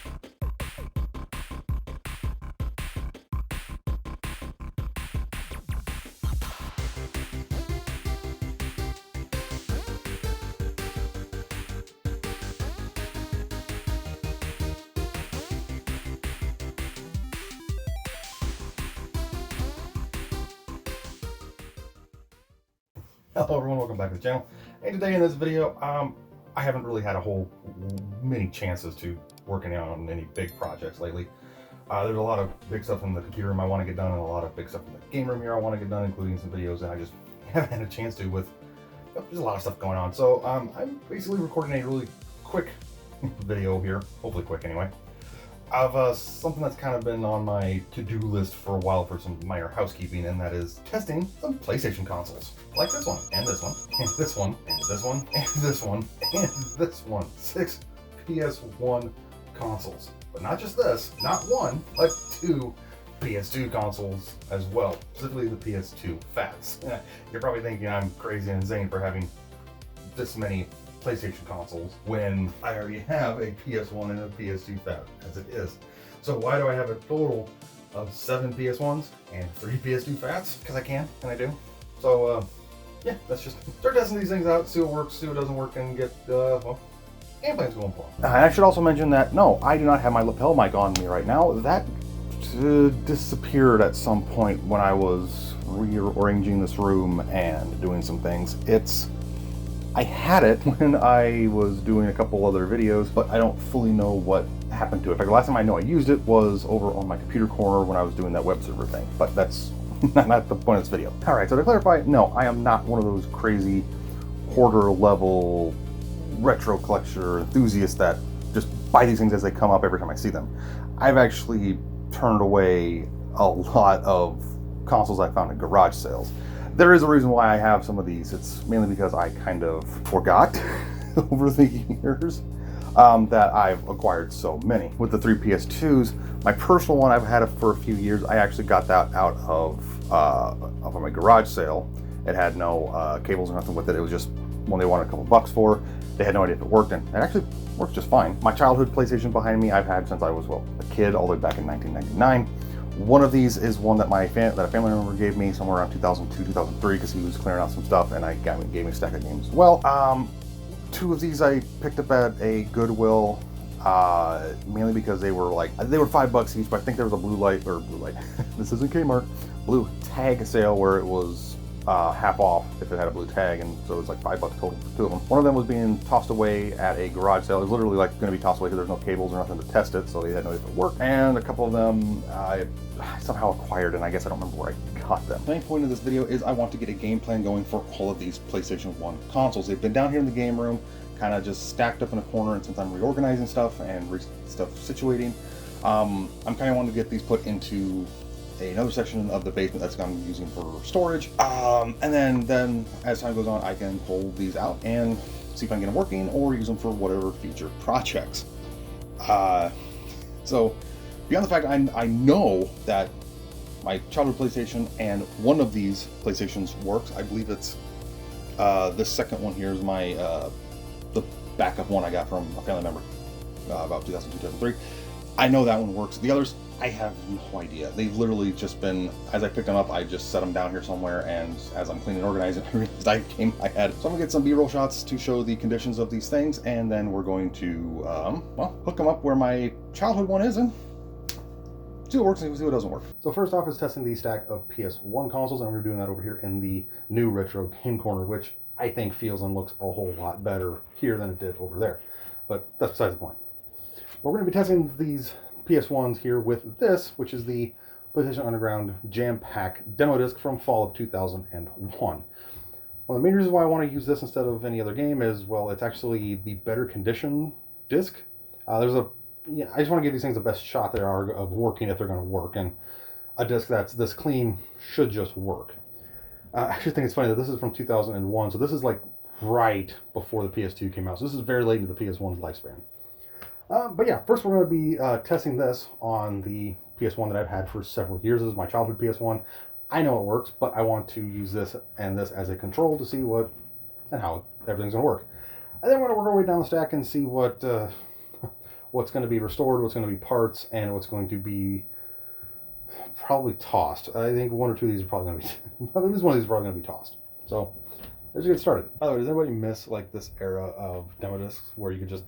Hello everyone, welcome back to the channel. And today in this video, I haven't really had a whole many chances to working on any big projects lately. There's a lot of big stuff in the computer room I want to get done, and a lot of big stuff in the game room here I want to get done, including some videos that I just haven't had a chance to with, there's a lot of stuff going on. So I'm basically recording a really quick video here, hopefully quick anyway, of something that's kind of been on my to-do list for a while for some minor housekeeping, and that is testing some PlayStation consoles. Like this one, and this one, and this one, and this one, and this one, and this one. 6 PS1 consoles. But not just this, not one, but 2 PS2 consoles as well. Specifically the PS2 Phats. You're probably thinking I'm crazy and insane for having this many PlayStation consoles when I already have a PS1 and a PS2 Phat as it is. So why do I have a total of 7 PS1s and 3 PS2 Phats? Because I can, and I do. So yeah, let's just start testing these things out, see what works, see what doesn't work, and get well, game plans going for them. I should also mention that no, I do not have my lapel mic on me right now. That disappeared at some point when I was rearranging this room and doing some things. I had it when I was doing a couple other videos, but I don't fully know what happened to it. In fact, the last time I know I used it was over on my computer corner when I was doing that web server thing, but that's not the point of this video. All right, so to clarify, no, I am not one of those crazy hoarder level retro collector enthusiasts that just buy these things as they come up every time I see them. I've actually turned away a lot of consoles I found in garage sales. There is a reason why I have some of these. It's mainly because I kind of forgot over the years that I've acquired so many. With the 3 PS2s, my personal one, I've had it for a few years. I actually got that out of my garage sale. It had no cables or nothing with it. It was just one they wanted a couple bucks for. They had no idea if it worked, and it actually works just fine. My childhood PlayStation behind me, I've had since I was, well, a kid, all the way back in 1999. One of these is one that a family member gave me somewhere around 2002, 2003, because he was clearing out some stuff, and gave me a stack of games as well. 2 of these I picked up at a Goodwill, mainly because they were $5 each, but I think there was a blue light, this isn't Kmart, blue tag sale where it was half off if it had a blue tag, and so it was like $5 total for 2 of them. One of them was being tossed away at a garage sale. It was literally like going to be tossed away because there's no cables or nothing to test it, so they had no idea if it worked. And a couple of them I somehow acquired, and I guess I don't remember where I got them. The main point of this video is I want to get a game plan going for all of these PlayStation 1 consoles. They've been down here in the game room, kind of just stacked up in a corner, and since I'm reorganizing stuff and stuff situating, I'm kind of wanting to get these put into another section of the basement that's I'm using for storage, and then as time goes on, I can pull these out and see if I can get them working or use them for whatever future projects. So beyond the fact I know that my childhood PlayStation and one of these PlayStations works. I believe it's this second one here is my the backup one I got from a family member about 2002, 2003. I know that one works. The others, I have no idea. They've literally just been, as I picked them up, I just set them down here somewhere, and as I'm cleaning and organizing, I realized I had it. So I'm gonna get some B-roll shots to show the conditions of these things, and then we're going to, well, hook them up where my childhood one is, and see what works and see what doesn't work. So first off is testing the stack of PS1 consoles, and we're doing that over here in the new retro game corner, which I think feels and looks a whole lot better here than it did over there. But that's besides the point. But we're going to be testing these PS1s here with this, which is the PlayStation Underground Jam Pack demo disc from fall of 2001. One of the main reasons why I want to use this instead of any other game is, well, it's actually the better condition disc. I just want to give these things the best shot there are of working if they're going to work, and a disc that's this clean should just work. I actually think it's funny that this is from 2001, so this is like right before the PS2 came out, so this is very late into the PS1's lifespan. But yeah, first we're going to be testing this on the PS1 that I've had for several years. This is my childhood PS1. I know it works, but I want to use this and this as a control to see what and how everything's going to work. And then we're going to work our way down the stack and see what what's going to be restored, what's going to be parts, and what's going to be probably tossed. I think one or two of these are probably going to be, at least one of these is probably going to be tossed. So let's get started. By the way, does anybody miss like this era of demo discs where you could just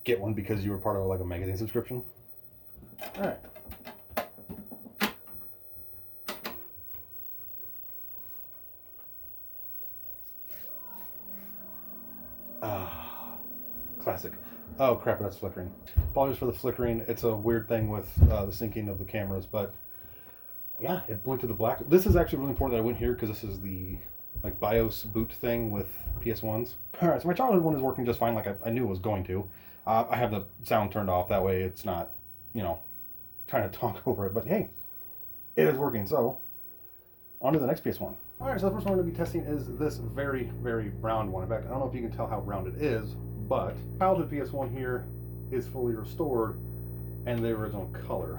get one because you were part of like a magazine subscription? All right. Classic. Oh crap, that's flickering. Apologies for the flickering. It's a weird thing with the syncing of the cameras, but yeah, it went to the black. This is actually really important that I went here because this is the like BIOS boot thing with PS1s. All right, so my childhood one is working just fine, like I knew it was going to. I have the sound turned off, that way it's not, you know, trying to talk over it, but hey, it is working. So on to the next PS1. All right, so the first one I'm going to be testing is this very, very brown one. In fact, I don't know if you can tell how brown it is, but childhood PS1 here is fully restored and the original color.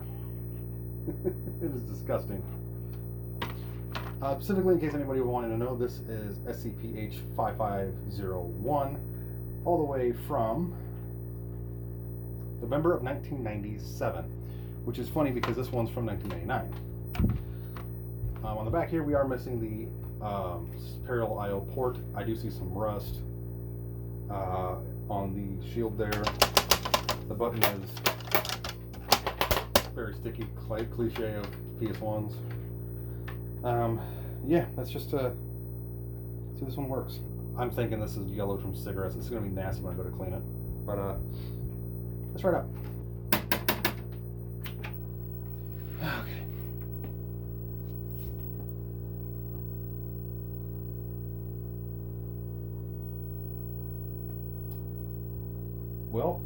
It is disgusting. Specifically, in case anybody wanted to know, this is SCPH-5501, all the way from November of 1997, which is funny because this one's from 1999. On the back here, we are missing the parallel I/O port. I do see some rust on the shield there. The button is very sticky, cliche of PS1s. Yeah, that's just to see if this one works. I'm thinking this is yellowed from cigarettes. It's going to be nasty when I go to clean it. But let's try it out. Okay. Well,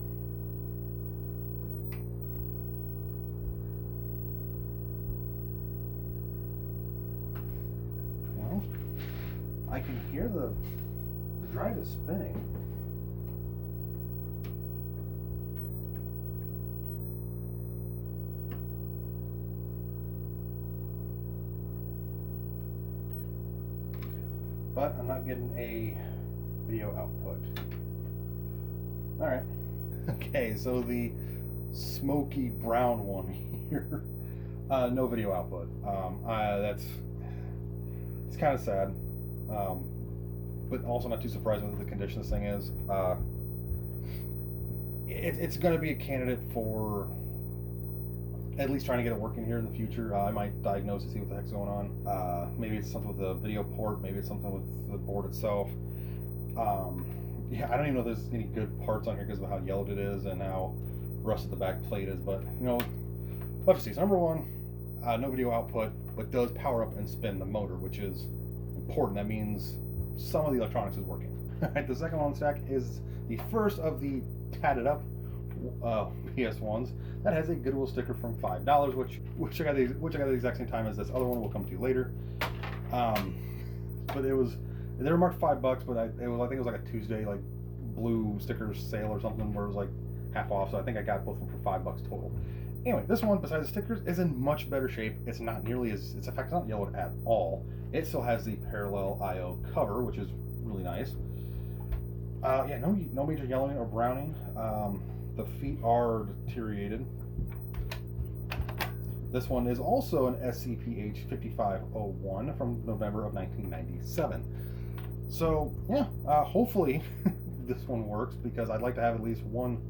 I can hear the drive is spinning. But I'm not getting a video output. All right. Okay, so the smoky brown one here, no video output. It's kind of sad, but also not too surprising with the condition this thing is. It's going to be a candidate for at least trying to get it working here in the future. I might diagnose and see what the heck's going on. Maybe it's something with the video port, maybe it's something with the board itself. Yeah, I don't even know if there's any good parts on here because of how yellowed it is and how rusted the back plate is, but you know, let's see. So number one, no video output, but does power up and spin the motor, which is important. That means some of the electronics is working. Right, the second one on the stack is the first of the tatted up PS1s that has a Goodwill sticker from $5, which I got the exact same time as this other one. Will come to you later. But they were marked $5, but I think it was like a Tuesday like blue sticker sale or something where it was like half off. So I think I got both of them for $5 total. Anyway, this one, besides the stickers, is in much better shape. It's not nearly as, in fact, it's not yellowed at all. It still has the parallel I/O cover, which is really nice. Yeah, no major yellowing or browning. The feet are deteriorated. This one is also an SCPH-5501 from November of 1997. So yeah, hopefully this one works because I'd like to have at least one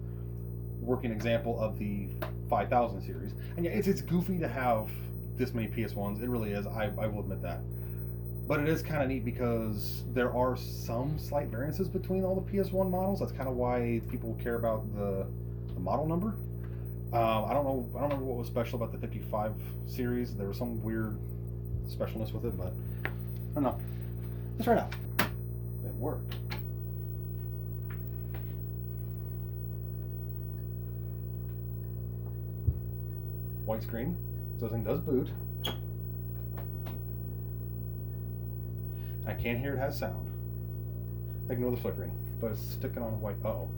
working example of the 5000 series. And yeah, it's goofy to have this many PS1s. It really is. I will admit that. But it is kind of neat because there are some slight variances between all the PS1 models. That's kind of why people care about the model number. I don't remember what was special about the 55 series. There was some weird specialness with it, but I don't know. Let's try it out. It worked. White screen. So this thing does boot. I can't hear it has sound. Ignore the flickering, but it's sticking on white. Uh-oh.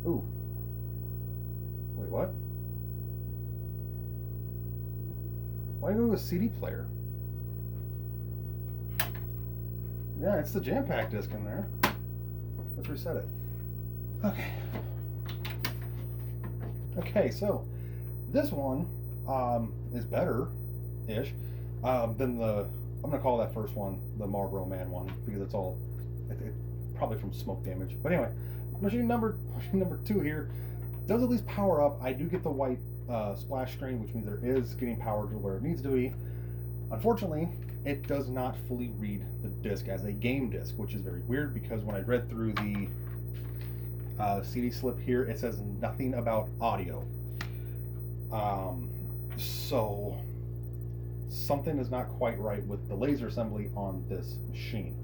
Ooh. Wait, what? Why do you go to a CD player? Yeah, it's the jam pack disc in there. Let's reset it. Okay. Okay, so this one is better-ish than the, I'm going to call that first one the Marlboro Man one, because it's all, it probably from smoke damage. But anyway, machine number 2 here does at least power up. I do get the white splash screen, which means there is getting power to where it needs to be. Unfortunately, it does not fully read the disc as a game disc, which is very weird, because when I read through the CD slip here, it says nothing about audio. So something is not quite right with the laser assembly on this machine.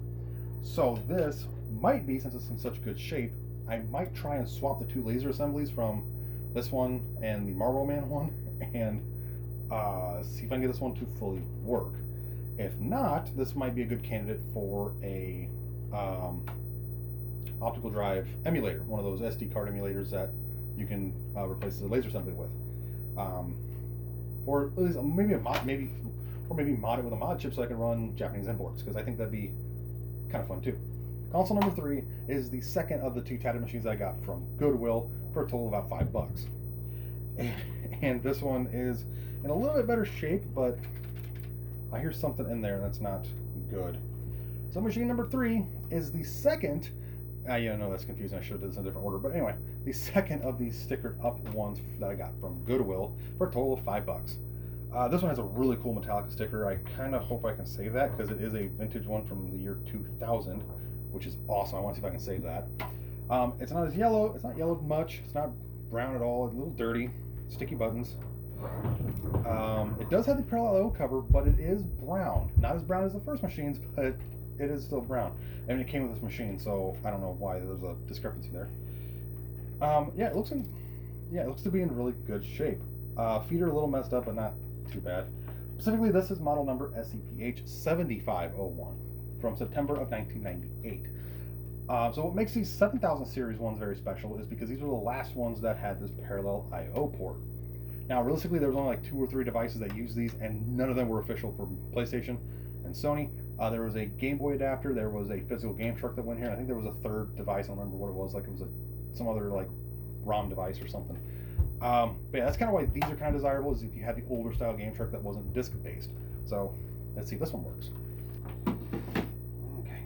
So this might be, since it's in such good shape, I might try and swap the 2 laser assemblies from this one and the Marlboro Man one, and see if I can get this one to fully work. If not, this might be a good candidate for a optical drive emulator, one of those SD card emulators that you can replace the laser assembly with, or at least maybe mod it with a mod chip so I can run Japanese imports, because I think that'd be kind of fun too. Console number 3 is the second of the 2 tatted machines I got from Goodwill for a total of about $5. And this one is in a little bit better shape, but I hear something in there that's not good. So machine number 3 is the second, yeah, no, that's confusing. I should have done this in a different order. But anyway, the second of these stickered up ones that I got from Goodwill for a total of $5. This one has a really cool Metallica sticker. I kind of hope I can save that, because it is a vintage one from the year 2000, which is awesome. I want to see if I can save that. It's not as yellow. It's not yellowed much. It's not brown at all. It's a little dirty. Sticky buttons. It does have the parallel cover, but it is brown. Not as brown as the first machines, but it is still brown. I mean, it came with this machine, so I don't know why there's a discrepancy there. Yeah, it looks to be in really good shape. Feet are a little messed up, but not too bad. Specifically, this is model number SCPH 7501 from September of 1998. So what makes these 7000 series ones very special is because these were the last ones that had this parallel I/O port. Now, realistically, there was only like 2 or 3 devices that used these, and none of them were official for PlayStation and Sony. There was a Game Boy adapter, there was a physical Game Shark that went here, and I think there was a 3rd device. I don't remember what it was. Like it was some other like ROM device or something. But yeah, that's kind of why these are kind of desirable, is if you had the older style Game Shark that wasn't disc based. So let's see if this one works. Okay.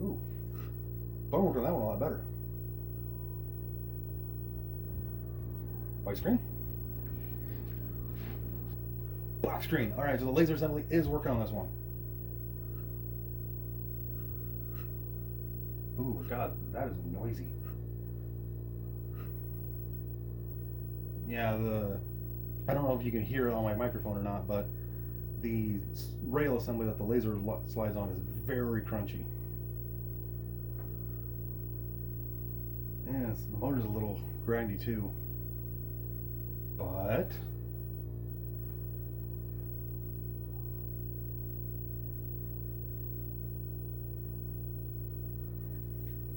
Ooh, button worked on that one a lot better. White screen. Black screen. All right, so the laser assembly is working on this one. Ooh, God, that is noisy. Yeah, I don't know if you can hear it on my microphone or not, but the rail assembly that the laser slides on is very crunchy. Yeah, the motor's a little grindy too. But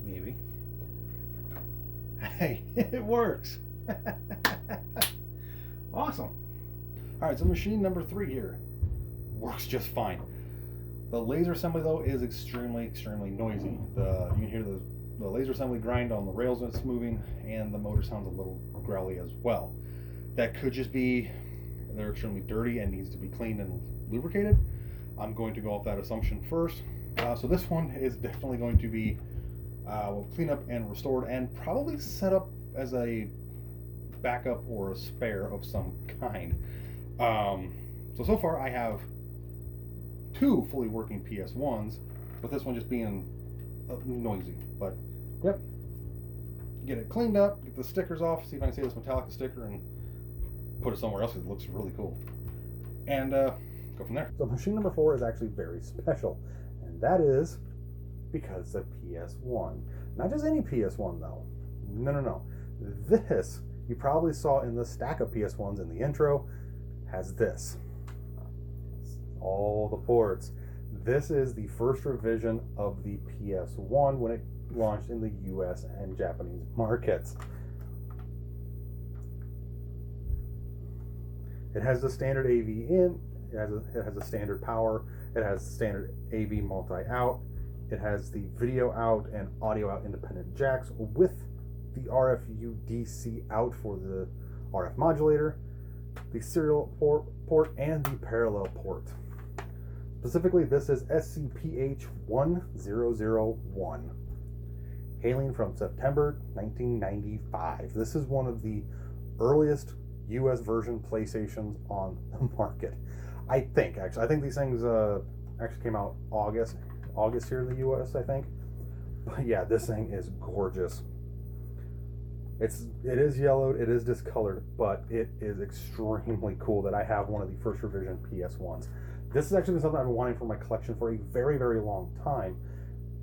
maybe. Hey, it works. Awesome. All right, so machine number 3 here works just fine. The laser assembly though is extremely noisy. You can hear the laser assembly grind on the rails when it's moving, and the motor sounds a little growly as well. That could just be they're extremely dirty and needs to be cleaned and lubricated. I'm going to go off that assumption first. So this one is definitely going to be cleaned up and restored, and probably set up as a backup or a spare of some kind. So far I have 2 fully working PS1s, with this one just being noisy. But yep, get it cleaned up, get the stickers off, see if I can see this Metallica sticker, and put it somewhere else because it looks really cool, and go from there. So machine number 4 is actually very special, and that is because the PS1. Not just any PS1 though. No. This, you probably saw in the stack of PS1s in the intro, has this. All the ports. This is the first revision of the PS1 when it launched in the US and Japanese markets. It has the standard AV in, it has a standard power, it has standard AV multi-out, It has the video out and audio out independent jacks with the RFU DC out for the RF modulator, the serial port, and the parallel port. Specifically, this is SCPH-1001, hailing from September 1995. This is one of the earliest US version PlayStations on the market. I think these things actually came out August here in the US, I think. But yeah, this thing is gorgeous. It is yellowed, it is discolored, but it is extremely cool that I have one of the first revision PS1s. This has actually been something I've been wanting for my collection for a very, very long time,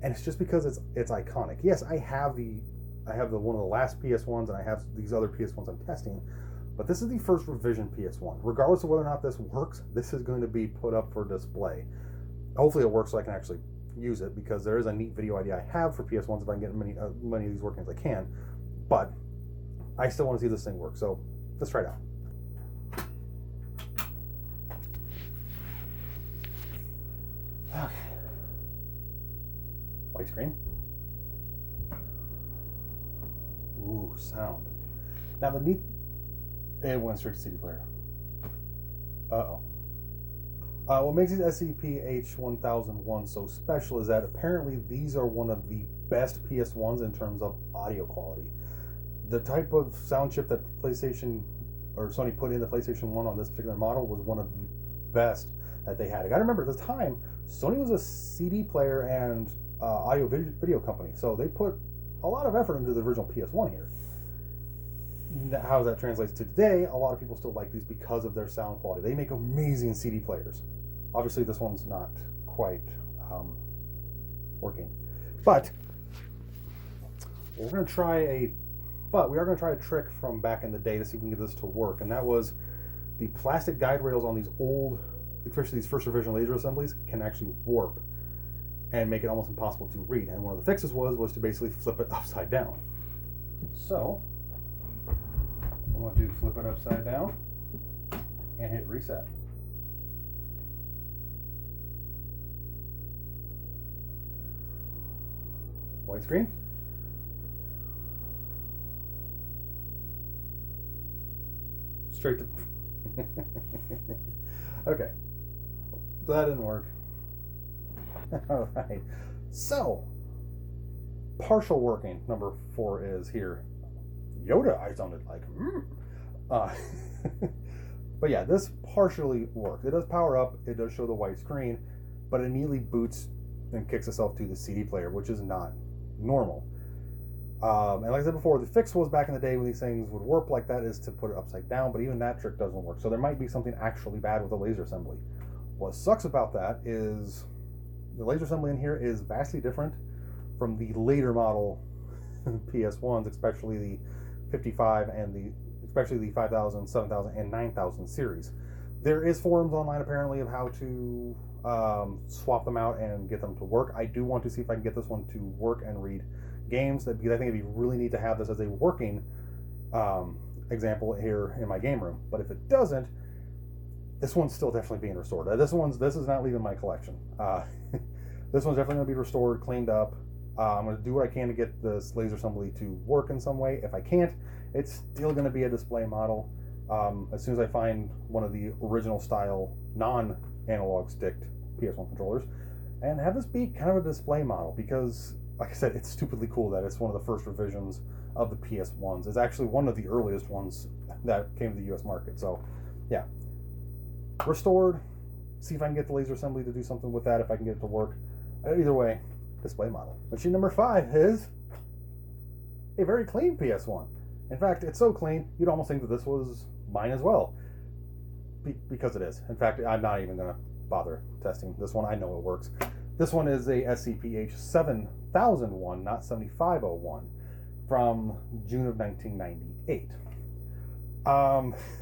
and it's just because it's iconic. Yes, I have the one of the last PS1s, and I have these other PS1s I'm testing, but this is the first revision PS1. Regardless of whether or not this works, this is going to be put up for display. Hopefully it works so I can actually use it, because there is a neat video idea I have for PS1s if I can get many of these working as I can, but I still want to see this thing work, so let's try it out. Okay. White screen. Ooh, sound. Now the neat... It went straight to CD player. Uh-oh. What makes these SCP-H1001 so special is that apparently these are one of the best PS1s in terms of audio quality. The type of sound chip that PlayStation or Sony put in the PlayStation 1 on this particular model was one of the best that they had. I gotta remember, at the time, Sony was a CD player and audio video company, so they put a lot of effort into the original PS1 here. How that translates to today, a lot of people still like these because of their sound quality. They make amazing CD players. Obviously, this one's not quite working, but we are going to try a trick from back in the day to see if we can get this to work, and that was the plastic guide rails on these old, especially these first revision laser assemblies, can actually warp and make it almost impossible to read. And one of the fixes was to basically flip it upside down. So I want to flip it upside down and hit reset. White screen. Straight to... Okay. So that didn't work. Alright. So, partial working, number 4 is here. Yoda, I sounded like. But yeah, this partially works. It does power up, it does show the white screen, but it immediately boots and kicks itself to the CD player, which is not normal. And like I said before, the fix was back in the day when these things would warp like that is to put it upside down, but even that trick doesn't work. So there might be something actually bad with the laser assembly. What sucks about that is the laser assembly in here is vastly different from the later model PS1s, especially the 55 and especially the 5000, 7000, and 9000 series. There is forums online apparently of how to swap them out and get them to work. I do want to see if I can get this one to work and read games, because I think it'd be really neat to have this as a working example here in my game room. But if it doesn't, this one's still definitely being restored. This is not leaving my collection. This one's definitely going to be restored, cleaned up. I'm going to do what I can to get this laser assembly to work in some way. If I can't, it's still going to be a display model. As soon as I find one of the original style non-analog sticked PS1 controllers, and have this be kind of a display model, because like I said, it's stupidly cool that it's one of the first revisions of the PS1s. It's actually one of the earliest ones that came to the US market. So yeah, restored, see if I can get the laser assembly to do something with that, if I can get it to work. Either way, display model. Machine number 5 is a very clean PS1. In fact, it's so clean, you'd almost think that this was mine as well. Because it is. In fact, I'm not even going to bother testing this one. I know it works. This one is a SCP-H7001, not 7501, from June of 1998.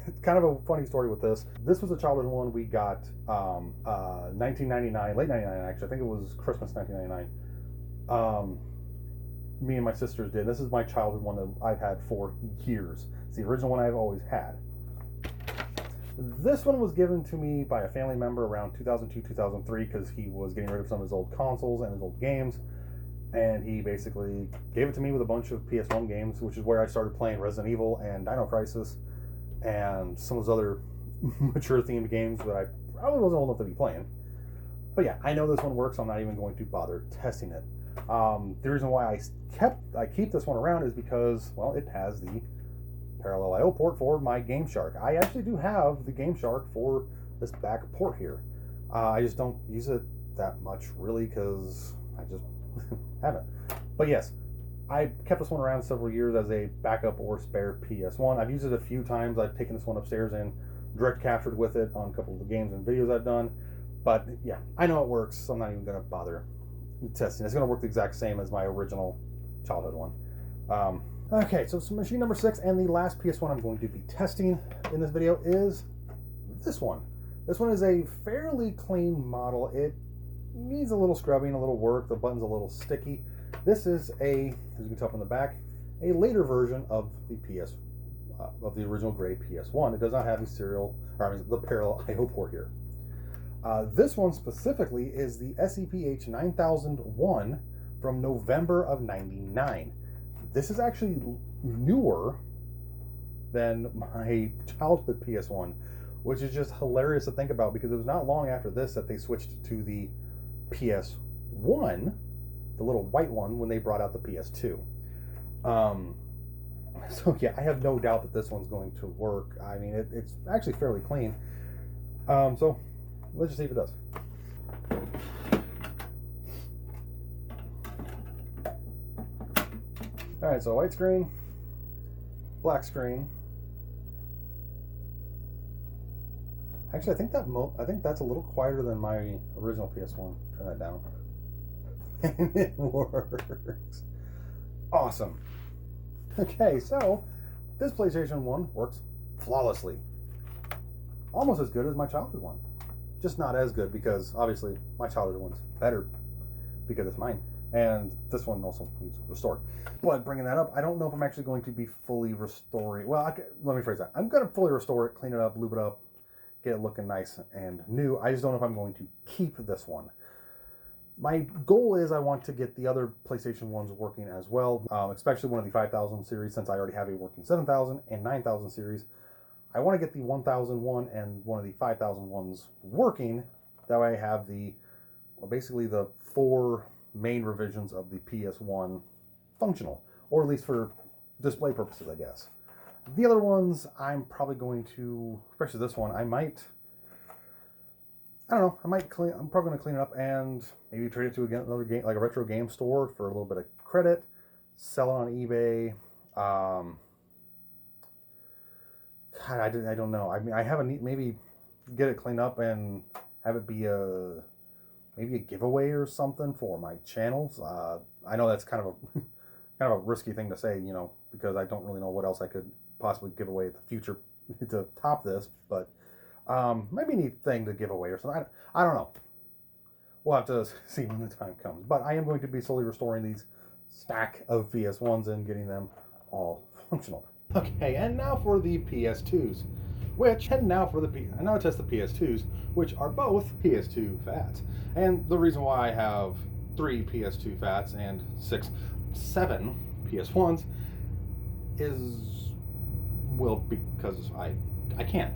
It's kind of a funny story with this. This was a childhood one we got 1999, late 99 actually. I think it was Christmas 1999. Me and my sisters did. This is my childhood one that I've had for years. It's the original one I've always had. This one was given to me by a family member around 2002, 2003 because he was getting rid of some of his old consoles and his old games. And he basically gave it to me with a bunch of PS1 games, which is where I started playing Resident Evil and Dino Crisis and some of those other mature themed games that I probably wasn't old enough to be playing. But yeah, I know this one works, so I'm not even going to bother testing it. The reason why I keep this one around is because, well, it has the parallel I/O port for my Game Shark. I actually do have the Game Shark for this back port here. I just don't use it that much, really, because I just haven't. But yes, I kept this one around several years as a backup or spare PS1. I've used it a few times. I've taken this one upstairs and direct captured with it on a couple of the games and videos I've done. But yeah, I know it works, so I'm not even going to bother testing. It's going to work the exact same as my original childhood one. Okay, so machine number 6 and the last PS1 I'm going to be testing in this video is this one. This one is a fairly clean model. It needs a little scrubbing, a little work. The button's a little sticky. This is as you can tell from the back, a later version of the original gray PS1. It does not have the parallel I/O port here. This one specifically is the SEPH 9001 from November of '99. This is actually newer than my childhood PS1, which is just hilarious to think about because it was not long after this that they switched to the PS1, the little white one, when they brought out the PS2. So yeah, I have no doubt that this one's going to work. I mean, it's actually fairly clean. So let's just see if it does. All right, so white screen, black screen. Actually, I think that's a little quieter than my original PS1. Turn that down. And it works. Awesome. Okay, so this PlayStation 1 works flawlessly. Almost as good as my childhood one. Just not as good because obviously my childhood one's better because it's mine. And this one also needs restored. But bringing that up, I don't know if I'm actually going to be fully restoring. Well, let me phrase that. I'm going to fully restore it, clean it up, lube it up, get it looking nice and new. I just don't know if I'm going to keep this one. My goal is I want to get the other PlayStation 1s working as well, especially one of the 5000 series, since I already have a working 7000 and 9000 series. I want to get the 1001 and one of the 5000 ones working. That way I have basically the 4 main revisions of the PS1 functional, or at least for display purposes, I guess. The other ones, I'm probably going to, especially this one, I'm probably going to clean it up and maybe trade it to another game, like a retro game store for a little bit of credit, sell it on eBay. God, I don't know. I mean, I have maybe get it cleaned up and have it be maybe a giveaway or something for my channels. I know that's kind of a risky thing to say, because I don't really know what else I could possibly give away in the future to top this, but maybe a neat thing to give away or something. I don't know. We'll have to see when the time comes. But I am going to be slowly restoring these stack of PS1s and getting them all functional. Okay, and now for the PS2s, and now I test the PS2s, which are both PS2 Phats. And the reason why I have 3 PS2 Phats and 7 PS1s is, well, because I can.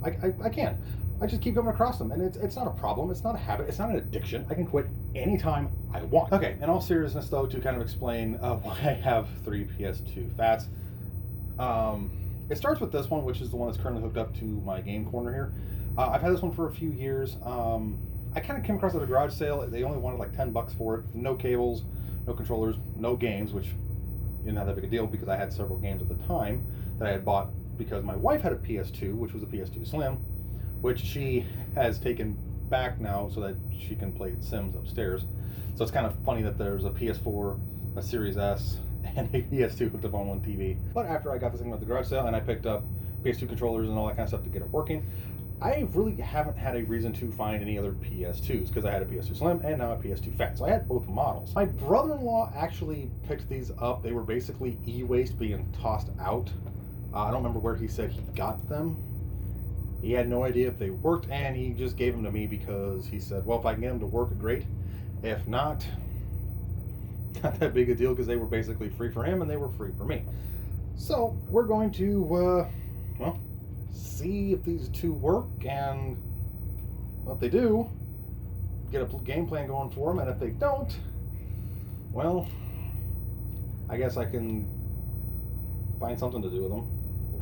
I can. I just keep coming across them, and it's not a problem. It's not a habit. It's not an addiction. I can quit anytime I want. Okay, in all seriousness, though, to kind of explain why I have 3 PS2 Phats, it starts with this one, which is the one that's currently hooked up to my game corner here. I've had this one for a few years. I kind of came across it at a garage sale. They only wanted like $10 for it. No cables, no controllers, no games, which isn't that big a deal because I had several games at the time that I had bought because my wife had a PS2, which was a PS2 Slim, which she has taken back now so that she can play Sims upstairs. So it's kind of funny that there's a PS4, a Series S, and a PS2 hooked up on one TV. But after I got this thing at the garage sale and I picked up PS2 controllers and all that kind of stuff to get it working, I really haven't had a reason to find any other PS2s because I had a PS2 Slim and now a PS2 Phat. So I had both models. My brother-in-law actually picked these up. They were basically e-waste being tossed out. I don't remember where he said he got them. He had no idea if they worked, and he just gave them to me because he said, well, if I can get them to work, great. If not, not that big a deal, because they were basically free for him and they were free for me. So we're going to, well, see if these two work, and well, if they do, get a game plan going for them, and if they don't, well, I guess I can find something to do with them.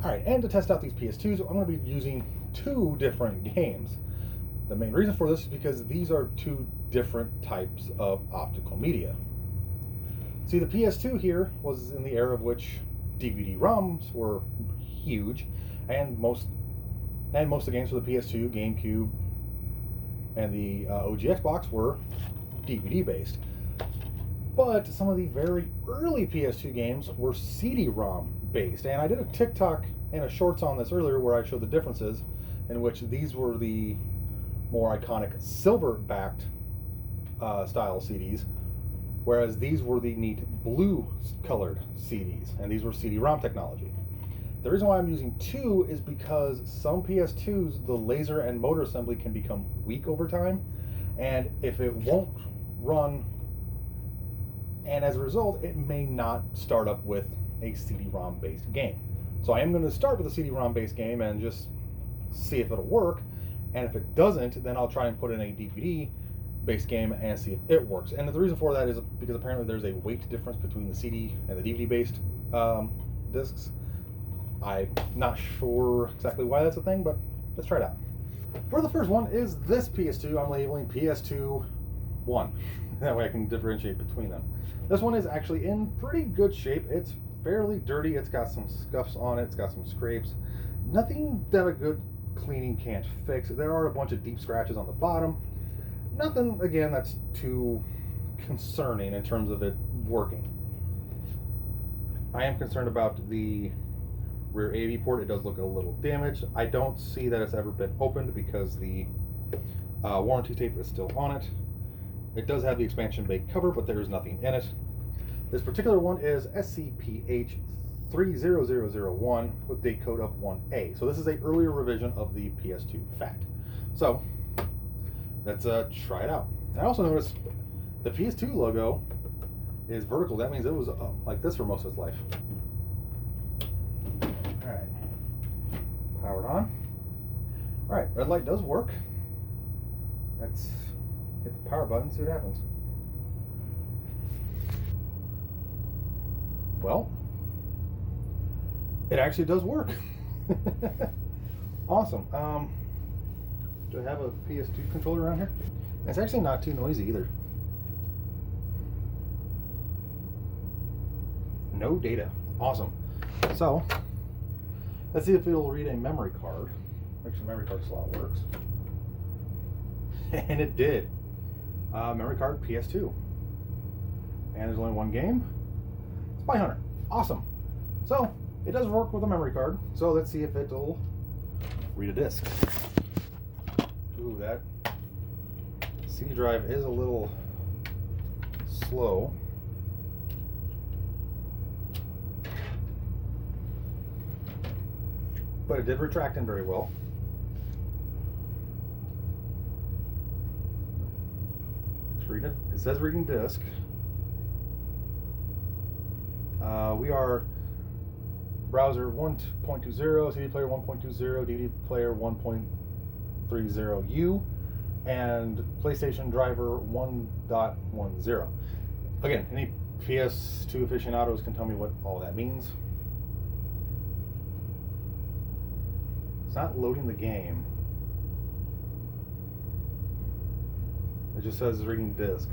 All right, and to test out these PS2s, I'm going to be using 2 different games. The main reason for this is because these are 2 different types of optical media. See, the PS2 here was in the era of which DVD-ROMs were huge, and most of the games for the PS2, GameCube, and the OG Xbox were DVD-based. But some of the very early PS2 games were CD-ROM based, and I did a TikTok and a shorts on this earlier where I showed the differences, in which these were the more iconic silver-backed style CDs, whereas these were the neat blue-colored CDs, and these were CD-ROM technology. The reason why I'm using 2 is because some PS2s, the laser and motor assembly can become weak over time, and if it won't run, and as a result, it may not start up with a CD-ROM based game. So I am going to start with a CD-ROM based game and just see if it'll work, and if it doesn't, then I'll try and put in a DVD based game and see if it works. And the reason for that is because apparently there's a weight difference between the CD and the DVD based discs. I'm not sure exactly why that's a thing, but let's try it out. For the first one is this PS2. I'm labeling PS2 1. That way I can differentiate between them. This one is actually in pretty good shape. It's fairly dirty. It's got some scuffs on it. It's got some scrapes. Nothing that a good cleaning can't fix. There are a bunch of deep scratches on the bottom. Nothing, again, that's too concerning in terms of it working. I am concerned about the rear AV port. It does look a little damaged. I don't see that it's ever been opened because the warranty tape is still on it. It does have the expansion bay cover, but there is nothing in it. This particular one is SCPH 30001 with date code of 1A. So this is an earlier revision of the PS2 Phat. So let's try it out. And I also noticed the PS2 logo is vertical. That means it was like this for most of its life. All right, powered on. All right, red light does work. Let's hit the power button, see what happens. Well, it actually does work. Awesome. Do I have a PS2 controller around here? It's actually not too noisy either. No data. Awesome. So, let's see if it'll read a memory card. Make sure the memory card slot works. And it did. Memory card PS2. And there's only one game. Spy Hunter. Awesome. So, it does work with a memory card. So let's see if it'll read a disc. Ooh, that CD drive is a little slow. But it did retract in very well. Let's read it. It says reading disc. We are browser 1.20, CD player 1.20, DVD player 1.30U, and PlayStation driver 1.10. Again, any PS2 aficionados can tell me what all that means. It's not loading the game. It just says reading disc.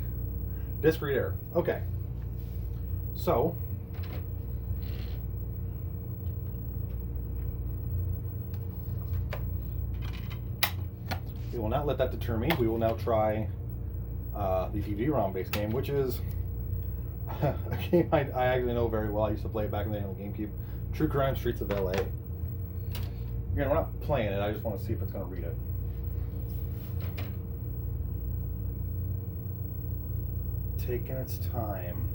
Disc read error. Okay. So, we will not let that deter me. We will now try the DVD-ROM based game, which is a game I actually know very well. I used to play it back in the day on the GameCube. True Crime Streets of LA. Again, we're not playing it. I just want to see if it's going to read it. Taking its time.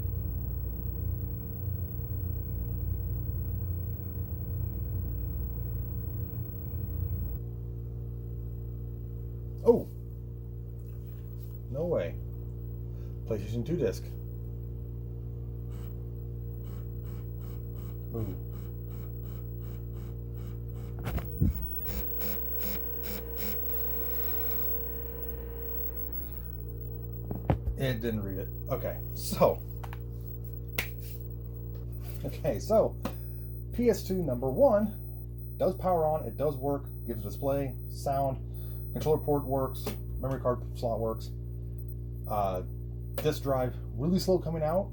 Oh, no way. PlayStation 2 disc. Ooh. It didn't read it. Okay, so PS2 number 1 does power on, it does work, gives a display, sound, controller port works, memory card slot works. Disk drive, really slow coming out,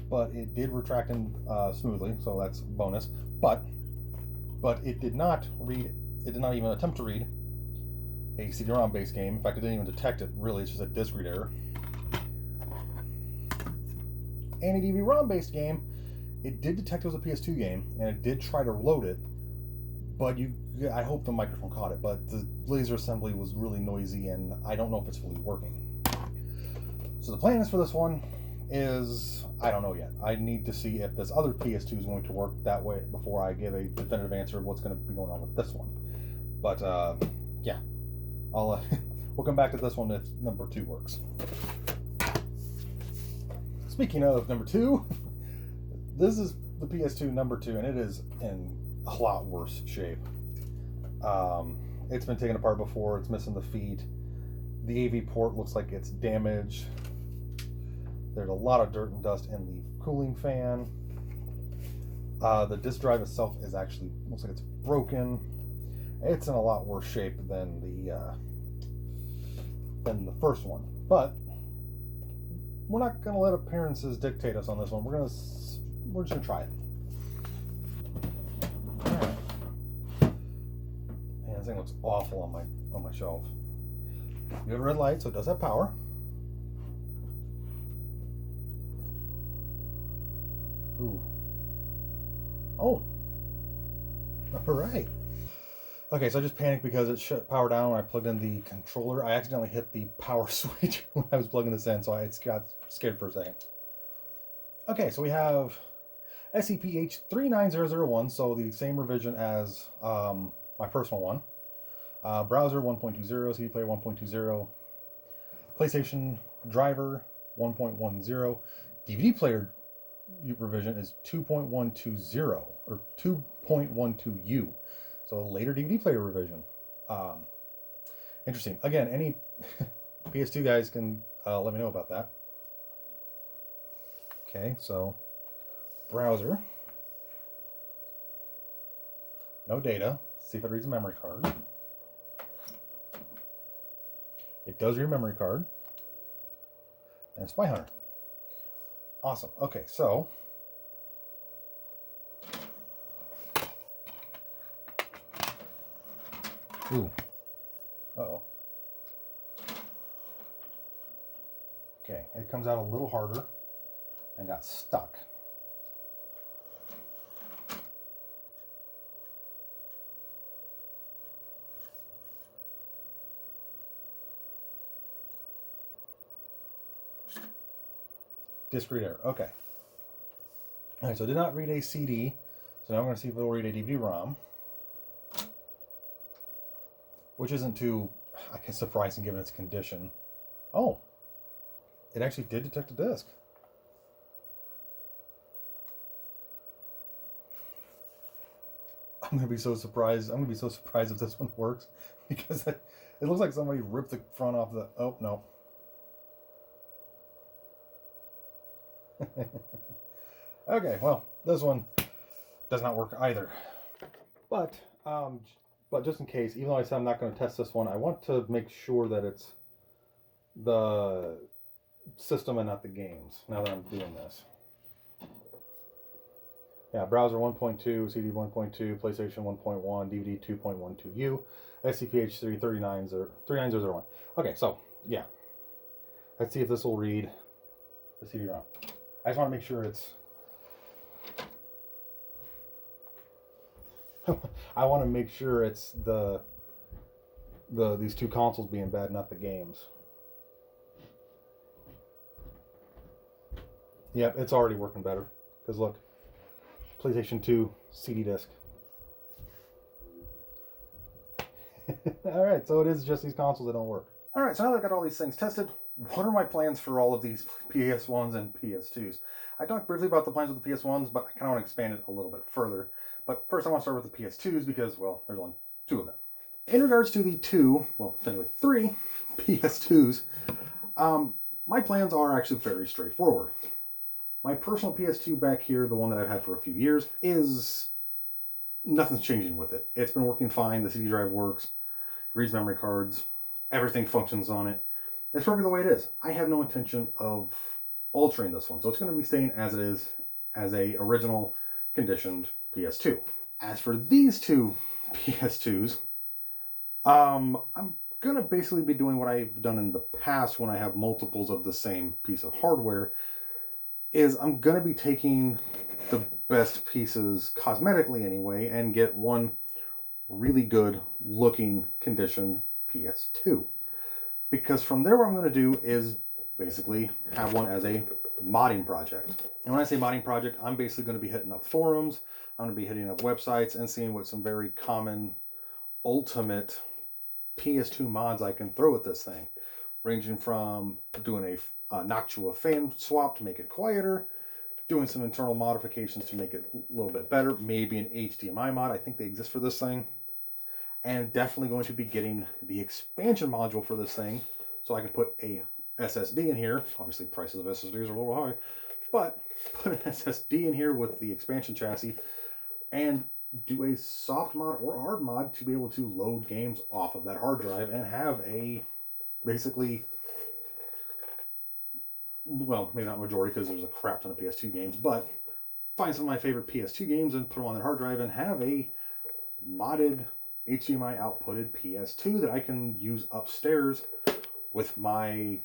but it did retract in smoothly, so that's a bonus. But it did not read, it did not even attempt to read a CD-ROM based game. In fact, it didn't even detect it, really, it's just a disk read error. And a DVD-ROM based game, it did detect it was a PS2 game, and it did try to load it, but I hope the microphone caught it, but the laser assembly was really noisy, and I don't know if it's fully working. So the plan is for this one is, I don't know yet. I need to see if this other PS2 is going to work that way before I give a definitive answer of what's going to be going on with this one. But yeah, I'll we'll come back to this one if number 2 works. Speaking of number 2, this is the PS2 number 2, and it is in a lot worse shape. It's been taken apart before. It's missing the feet. The AV port looks like it's damaged. There's a lot of dirt and dust in the cooling fan. The disk drive itself is actually, looks like it's broken. It's in a lot worse shape than the first one. But we're not going to let appearances dictate us on this one. We're just going to try it. Alright. Man, this thing looks awful on my shelf. You have a red light, so it does have power. Ooh. Oh. All right. Okay, so I just panicked because it shut power down when I plugged in the controller. I accidentally hit the power switch when I was plugging this in, so I got scared for a second. Okay, so we have SCPH39001, so the same revision as my personal one. Browser 1.20, CD player 1.20, PlayStation driver 1.10, DVD player revision is 2.120 or 2.12U, so a later DVD player revision. Interesting. Again, any PS2 guys can let me know about that. Okay, so browser, no data. See if it reads a memory card. It does read a memory card. And Spy Hunter. Awesome. Okay, so ooh. Uh-oh. Okay, it comes out a little harder and got stuck. Disk read error. Okay. All right, so it did not read a CD. So now I'm going to see if it'll read a DVD-ROM. Which isn't too, I guess, surprising given its condition. Oh. It actually did detect a disc. I'm going to be so surprised. I'm going to be so surprised if this one works. Because it looks like somebody ripped the front off the... Oh, no. Okay, well, this one does not work either. But just in case, even though I said I'm not going to test this one, I want to make sure that it's the system and not the games, now that I'm doing this. Yeah, browser 1.2, CD 1.2, PlayStation 1.1, DVD 2.12U, SCPH 39001. Okay, so, yeah. Let's see if this will read the CD-ROM. I just want to make sure it's... I want to make sure it's these two consoles being bad, not the games. Yep, it's already working better. Because look, PlayStation 2 CD disc. All right, so it is just these consoles that don't work. All right, so now that I've got all these things tested, what are my plans for all of these PS1s and PS2s? I talked briefly about the plans with the PS1s, but I kind of want to expand it a little bit further. But first I want to start with the PS2s because, well, there's only two of them. In regards to the two, well, technically three PS2s, my plans are actually very straightforward. My personal PS2 back here, the one that I've had for a few years, is nothing's changing with it. It's been working fine. The CD drive works, reads memory cards, everything functions on it. It's perfectly the way it is. I have no intention of altering this one, so it's going to be staying as it is, as a original conditioned PS2. As for these two PS2s, I'm going to basically be doing what I've done in the past when I have multiples of the same piece of hardware, is I'm going to be taking the best pieces, cosmetically anyway, and get one really good looking conditioned PS2. Because from there what I'm going to do is basically have one as a modding project. And when I say modding project, I'm basically going to be hitting up forums, I'm going to be hitting up websites and seeing what some very common ultimate PS2 mods I can throw at this thing. Ranging from doing a Noctua fan swap to make it quieter, doing some internal modifications to make it a little bit better, maybe an HDMI mod, I think they exist for this thing, and definitely going to be getting the expansion module for this thing, so I can put a SSD in here. Obviously prices of SSDs are a little high, but put an SSD in here with the expansion chassis, and do a soft mod or hard mod to be able to load games off of that hard drive and have a, basically, well, maybe not majority because there's a crap ton of PS2 games, but find some of my favorite PS2 games and put them on that hard drive and have a modded HDMI outputted PS2 that I can use upstairs with my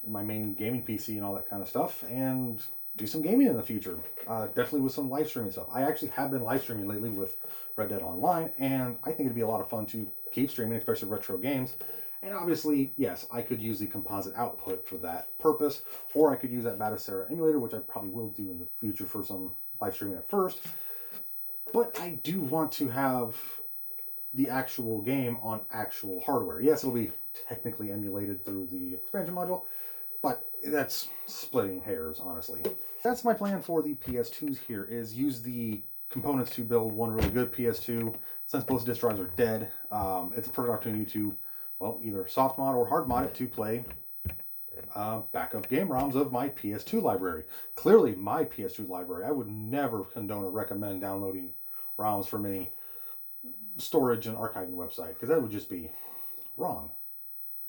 main gaming PC and all that kind of stuff, and do some gaming in the future. Definitely with some live streaming stuff. I actually have been live streaming lately with Red Dead Online, and I think it'd be a lot of fun to keep streaming, especially retro games. And obviously, yes, I could use the composite output for that purpose, or I could use that Batocera emulator, which I probably will do in the future for some live streaming at first. But I do want to have the actual game on actual hardware. Yes, it'll be technically emulated through the expansion module, but that's splitting hairs, honestly. That's my plan for the PS2s here, is use the components to build one really good PS2. Since both disk drives are dead, it's a perfect opportunity to, well, either soft mod or hard mod it to play backup game ROMs of my PS2 library. Clearly my PS2 library. I would never condone or recommend downloading ROMs from any storage and archiving website, because that would just be wrong,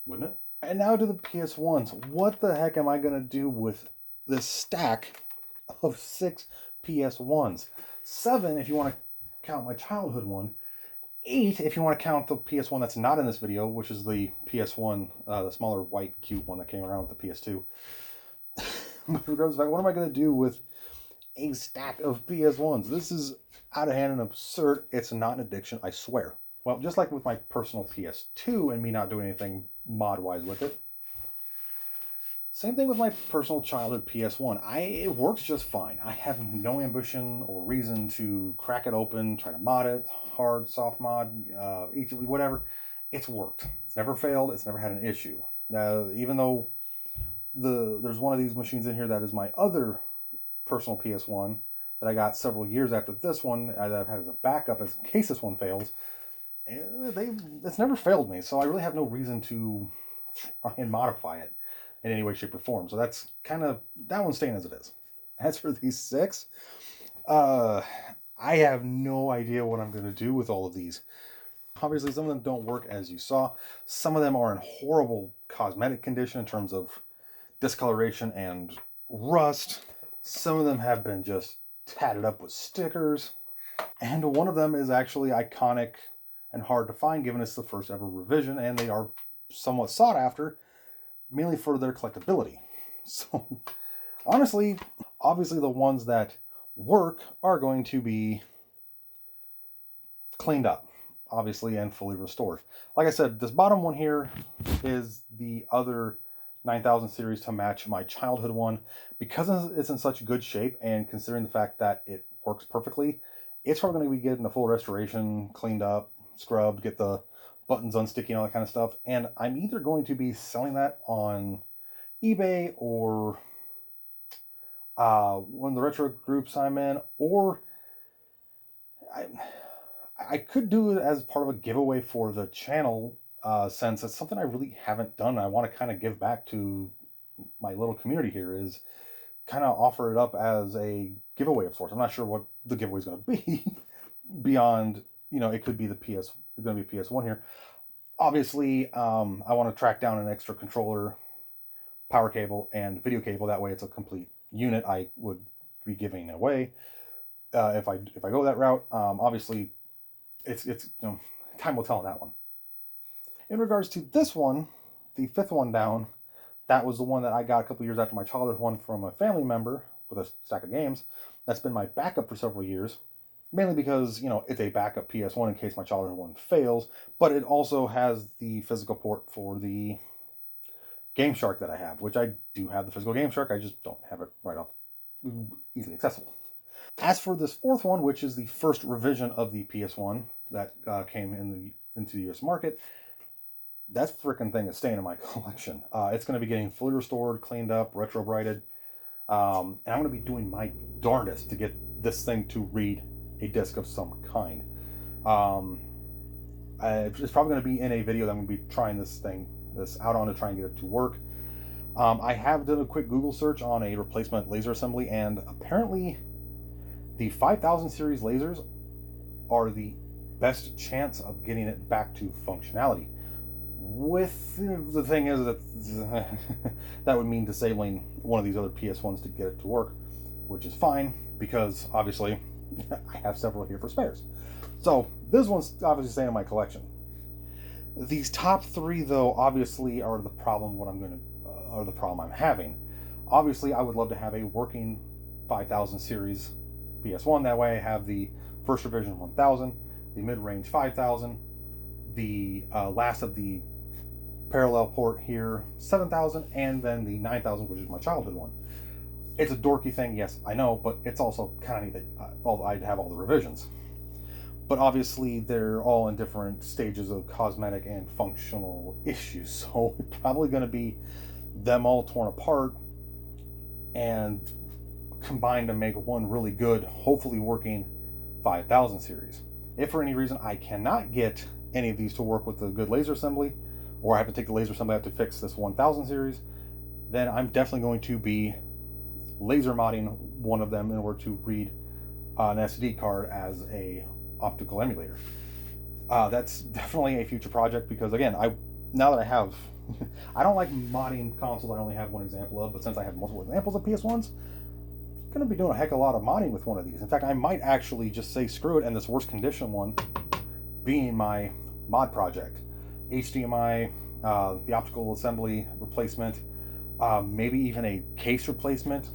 wouldn't it? And now to the PS1s. What the heck am I going to do with this stack of 6 PS1s? 7 if you want to count my childhood one. 8 if you want to count the PS1 that's not in this video, which is the PS1, the smaller white cube one that came around with the PS2. What am I going to do with a stack of PS1s? This is out of hand and absurd. It's not an addiction, I swear. Well, just like with my personal PS2 and me not doing anything mod-wise with it, same thing with my personal childhood PS1. It works just fine. I have no ambition or reason to crack it open, try to mod it, hard, soft mod, whatever. It's worked. It's never failed. It's never had an issue. Now, even though there's one of these machines in here that is my other personal PS1 that I got several years after this one that I've had as a backup in case this one fails. It's never failed me, so I really have no reason to try and modify it in any way, shape, or form. So that's kind of, that one's staying as it is. As for these 6, I have no idea what I'm going to do with all of these. Obviously, some of them don't work as you saw. Some of them are in horrible cosmetic condition in terms of discoloration and rust. Some of them have been just tatted up with stickers. And one of them is actually iconic and hard to find, given it's the first ever revision, and they are somewhat sought after, mainly for their collectability. So, honestly, obviously the ones that work are going to be cleaned up, obviously, and fully restored. Like I said, this bottom one here is the other 9000 series to match my childhood one. Because it's in such good shape, and considering the fact that it works perfectly, it's probably going to be getting a full restoration, cleaned up, scrubbed, get the buttons unsticky and all that kind of stuff. And I'm either going to be selling that on eBay or one of the retro groups I'm in, or I could do it as part of a giveaway for the channel, since it's something I really haven't done. I want to kind of give back to my little community here, is kind of offer it up as a giveaway of sorts. I'm not sure what the giveaway is going to be beyond, it could be it's going to be PS1 here. Obviously, I want to track down an extra controller, power cable, and video cable. That way it's a complete unit I would be giving away. If I go that route, obviously it's time will tell on that one. In regards to this one, the fifth one down, that was the one that I got a couple years after my childhood one from a family member with a stack of games. That's been my backup for several years, mainly because, it's a backup PS1 in case my childhood one fails, but it also has the physical port for the Game Shark that I have, which I do have the physical Game Shark, I just don't have it right up easily accessible. As for this fourth one, which is the first revision of the PS1 that came into the US market, that freaking thing is staying in my collection. It's going to be getting fully restored, cleaned up, retro brighted, and I'm going to be doing my darndest to get this thing to read a disc of some kind. It's probably going to be in a video that I'm going to be trying this out on to try and get it to work. I have done a quick Google search on a replacement laser assembly, and apparently the 5000 series lasers are the best chance of getting it back to functionality. The thing is that that would mean disabling one of these other PS1s to get it to work, which is fine because obviously I have several here for spares. So this one's obviously staying in my collection. These top three, though, obviously are the problem. The problem I'm having. Obviously, I would love to have a working 5000 series PS1. That way, I have the first revision 1000, the mid-range 5000, the last of the parallel port here 7000, and then the 9000, which is my childhood one. It's a dorky thing, yes, I know, but it's also kind of neat that I'd have all the revisions. But obviously, they're all in different stages of cosmetic and functional issues, so it's probably going to be them all torn apart and combined to make one really good, hopefully working 5000 series. If for any reason I cannot get any of these to work with the good laser assembly, or I have to take the laser assembly out to fix this 1000 series, then I'm definitely going to be laser modding one of them in order to read an SD card as a optical emulator. That's definitely a future project because, again, now that I have I don't like modding consoles I only have one example of, but since I have multiple examples of PS1s, I'm going to be doing a heck of a lot of modding with one of these. In fact, I might actually just say screw it, and this worst condition one being my mod project. HDMI, the optical assembly replacement, maybe even a case replacement.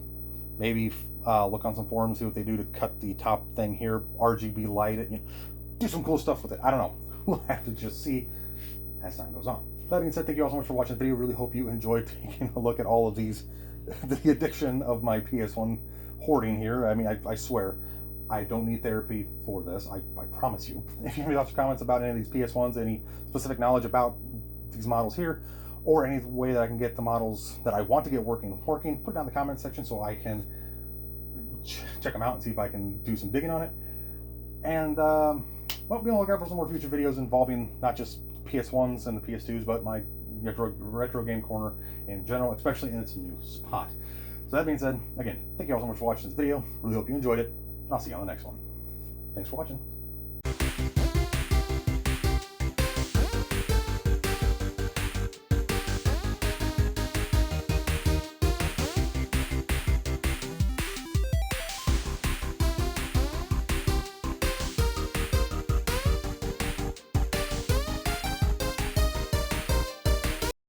Maybe look on some forums, see what they do to cut the top thing here, RGB light it, do some cool stuff with it. I don't know. We'll have to just see as time goes on. That being said, thank you all so much for watching the video. Really hope you enjoyed taking a look at all of these, the addiction of my PS1 hoarding here. I mean, I swear, I don't need therapy for this. I promise you. If you have any thoughts or comments about any of these PS1s, any specific knowledge about these models here, or any way that I can get the models that I want to get working, put it down in the comment section so I can check them out and see if I can do some digging on it. And, well, be on the lookout for some more future videos involving not just PS1s and the PS2s, but my retro game corner in general, especially in its new spot. So that being said, again, thank you all so much for watching this video. Really hope you enjoyed it, and I'll see you on the next one. Thanks for watching.